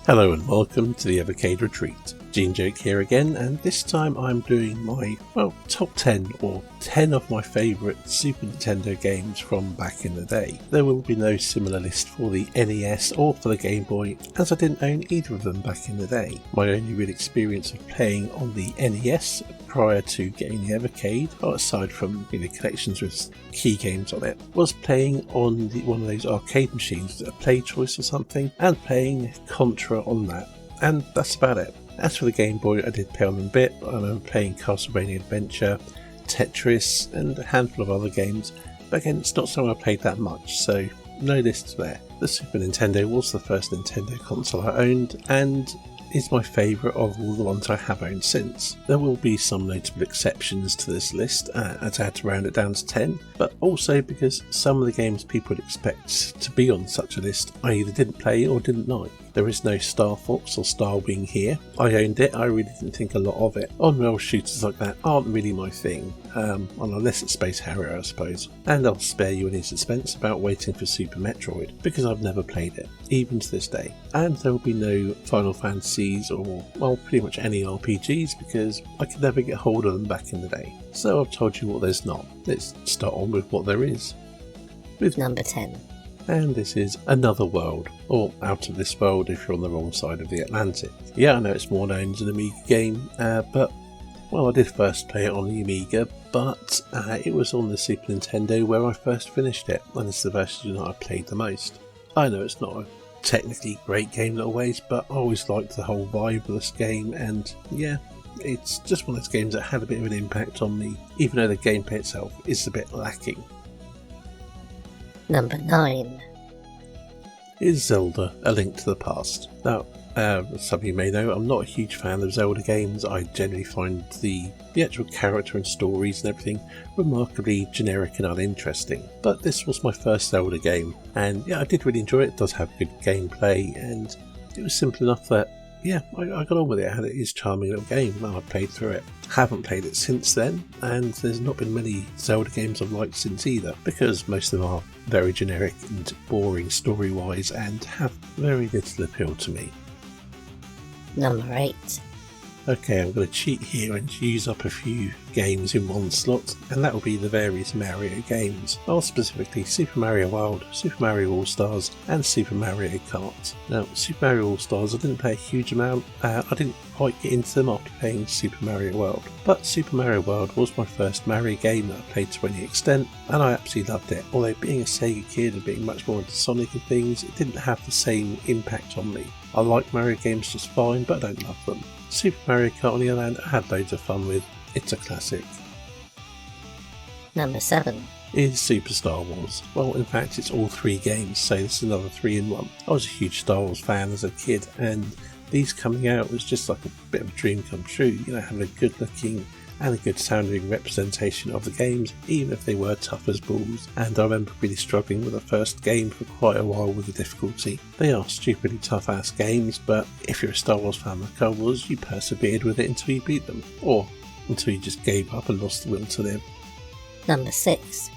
Hello and welcome to the Evercade Retreat. Gene Joke here again, and this time I'm doing my, top 10 or 10 of my favourite Super Nintendo games from back in the day. There will be no similar list for the NES or for the Game Boy, as I didn't own either of them back in the day. My only real experience of playing on the NES prior to getting the Evercade, aside from collections with key games on it, was playing on one of those arcade machines, a Play Choice or something, and playing Contra on that, and that's about it. As for the Game Boy, I did play on them a bit. I remember playing Castlevania Adventure, Tetris, and a handful of other games, but again, it's not something I played that much, so no list there. The Super Nintendo was the first Nintendo console I owned, and is my favourite of all the ones I have owned since. There will be some notable exceptions to this list, as I had to round it down to 10, but also because some of the games people would expect to be on such a list I either didn't play or didn't like. There is no Star Fox or Star Wing here. I owned it, I really didn't think a lot of it. On-rail shooters like that aren't really my thing, unless it's Space Harrier I suppose. And I'll spare you any suspense about waiting for Super Metroid, because I've never played it, even to this day. And there will be no Final Fantasies or, pretty much any RPGs, because I could never get hold of them back in the day. So I've told you what there's not. Let's start on with what there is. With number 10. And this is Another World, or Out of This World if you're on the wrong side of the Atlantic. Yeah, I know it's more known as an Amiga game, but I did first play it on the Amiga, but it was on the Super Nintendo where I first finished it, and it's the version that I played the most. I know it's not a technically great game in little ways, but I always liked the whole vibe of this game, and yeah, it's just one of those games that had a bit of an impact on me, even though the gameplay itself is a bit lacking. Number 9 is Zelda: A Link to the Past. Now, as some of you may know, I'm not a huge fan of Zelda games. I generally find the actual character and stories and everything remarkably generic and uninteresting. But this was my first Zelda game, and yeah, I did really enjoy it. It does have good gameplay, and it was simple enough that I got on with it. It is a charming little game, and I played through it. Haven't played it since then, and there's not been many Zelda games I've liked since either, because most of them are very generic and boring story-wise and have very little appeal to me. Number 8. Okay, I'm going to cheat here and use up a few games in one slot, and that will be the various Mario games, or specifically Super Mario World, Super Mario All-Stars, and Super Mario Kart. Now, Super Mario All-Stars I didn't play a huge amount, I didn't quite get into them after playing Super Mario World, but Super Mario World was my first Mario game that I played to any extent, and I absolutely loved it. Although being a Sega kid and being much more into Sonic and things, it didn't have the same impact on me. I like Mario games just fine, but I don't love them. Super Mario Kart on the other hand, I had loads of fun with. It's a classic. Number 7 is Super Star Wars. Well, in fact, it's all 3 games, so this is another 3 in 1. I was a huge Star Wars fan as a kid, and these coming out was just like a bit of a dream come true. Having a good looking and a good sounding representation of the games, even if they were tough as balls. And I remember really struggling with the first game for quite a while with the difficulty. They are stupidly tough ass games, but if you're a Star Wars fan like I was, you persevered with it until you beat them, or until you just gave up and lost the will to live. Number 6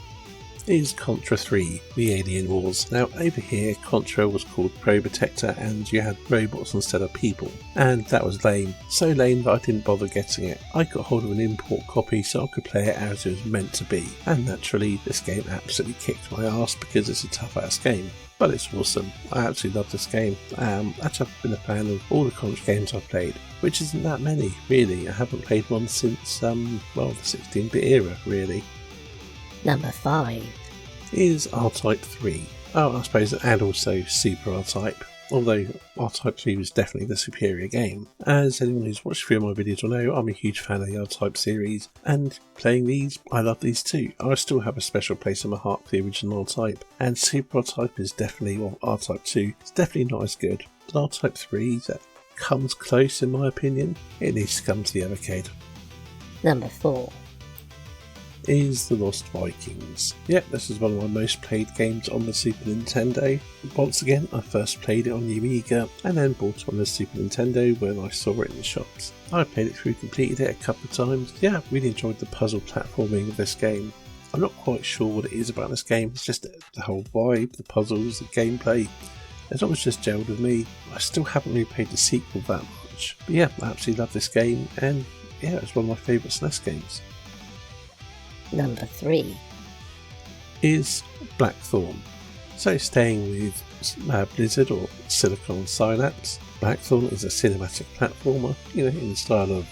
is Contra 3, The Alien Wars. Now, over here, Contra was called Pro Protector, and you had robots instead of people, and that was lame. So lame that I didn't bother getting it. I got hold of an import copy so I could play it as it was meant to be, and naturally, this game absolutely kicked my ass because it's a tough ass game. But it's awesome. I absolutely love this game. Actually, I've been a fan of all the Contra games I've played, which isn't that many, really. I haven't played one since, the 16-bit era, really. Number 5 is R-Type 3. I suppose, and also Super R-Type, although R-Type 3 was definitely the superior game. As anyone who's watched a few of my videos will know, I'm a huge fan of the R-Type series, and playing these, I love these too. I still have a special place in my heart for the original R-Type, and Super R-Type is definitely, or R-Type 2, is definitely not as good. But R-Type 3, that comes close in my opinion. It needs to come to the Evercade. Number 4 is the Lost Vikings. Yep, this is one of my most played games on the Super Nintendo. Once again, I first played it on the Amiga and then bought it on the Super Nintendo when I saw it in the shops. I played it through, completed it a couple of times. Yeah, really enjoyed the puzzle platforming of this game. I'm not quite sure what it is about this game, it's just the whole vibe, the puzzles, the gameplay. As long as it's just gelled with me, I still haven't really played the sequel that much. But yeah, I absolutely love this game, and yeah, it's one of my favourite SNES games. Number 3. Is Blackthornne. So staying with Blizzard or Silicon Synapse, Blackthorne is a cinematic platformer, in the style of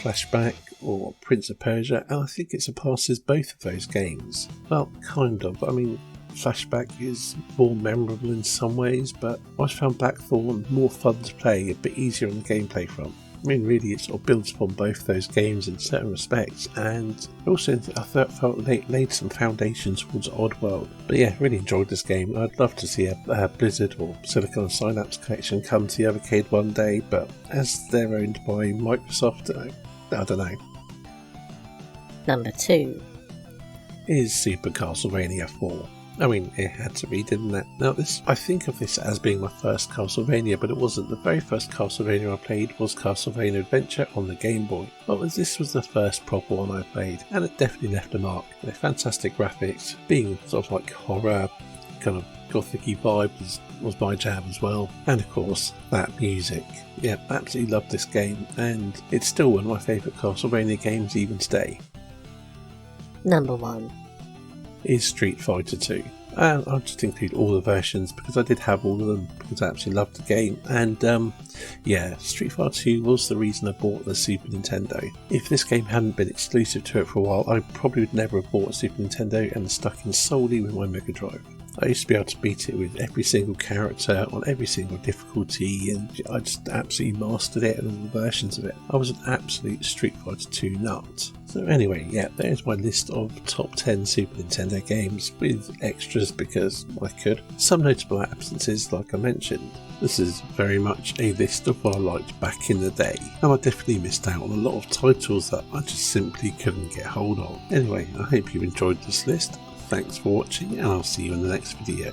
Flashback or Prince of Persia, and I think it surpasses both of those games. Well, kind of. I mean, Flashback is more memorable in some ways, but I found Blackthorne more fun to play, a bit easier on the gameplay front. I mean, really, it sort of builds upon both those games in certain respects, and also I felt laid some foundations towards Oddworld. But yeah, really enjoyed this game. I'd love to see a Blizzard or Silicon Synapse collection come to the arcade one day, but as they're owned by Microsoft, I don't know. Number 2. Is Super Castlevania IV. I mean, it had to be, didn't it? Now, I think of this as being my first Castlevania, but it wasn't. The very first Castlevania I played was Castlevania Adventure on the Game Boy. But this was the first proper one I played, and it definitely left a mark. Fantastic graphics, being sort of like horror, kind of gothic-y vibe was my jam as well. And of course, that music. Yeah, absolutely loved this game, and it's still one of my favourite Castlevania games even today. Number 1. Is Street Fighter 2. And I'll just include all the versions because I did have all of them because I absolutely loved the game. And yeah, Street Fighter 2 was the reason I bought the Super Nintendo. If this game hadn't been exclusive to it for a while, I probably would never have bought a Super Nintendo and stuck in solely with my Mega Drive. I used to be able to beat it with every single character on every single difficulty, and I just absolutely mastered it and all the versions of it. I was an absolute Street Fighter 2 nut. So anyway, yeah, there's my list of top 10 Super Nintendo games with extras because I could. Some notable absences, like I mentioned. This is very much a list of what I liked back in the day, and I definitely missed out on a lot of titles that I just simply couldn't get hold of. Anyway, I hope you enjoyed this list. Thanks for watching, and I'll see you in the next video.